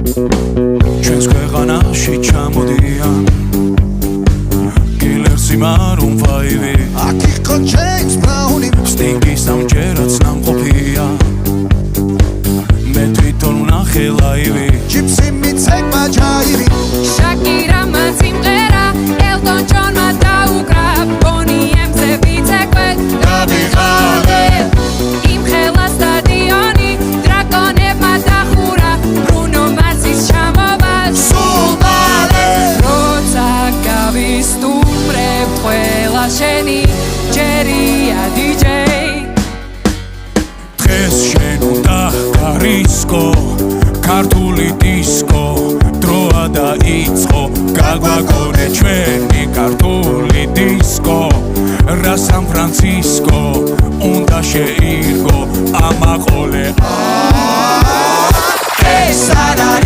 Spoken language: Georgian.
ჩვენს ქვეყანაში ჩამოდიან კილერსი მარუნ ფაივი აქ იყო ჯეიმს ბრაუნი სტინგის ამჯერაც ნამყოფია მე თვითონ ვნახე ლაივი ჯიპსი მიცეკმა ჯაირი შაკირა მან სიმღერა ელტონ ჯონმა დაუკრა ბონი ემზე ვიცეკვე დავიღალე იმ ხელა სტადიონი დრაკონებმა დახურა ბრუნო მარსის ჩამოვა სულ მალე როცა გავისტუმრებ ყველა შენი ჯერია დიჯეი დღეს შენ უნდა გარისკო ქართული დისკო დროა დაიწყო გაგვაგონე ჩვენი ქართული დისკო რა სან ფრანცისკო უნდა შეირგო ამაყოლე ეს არ არის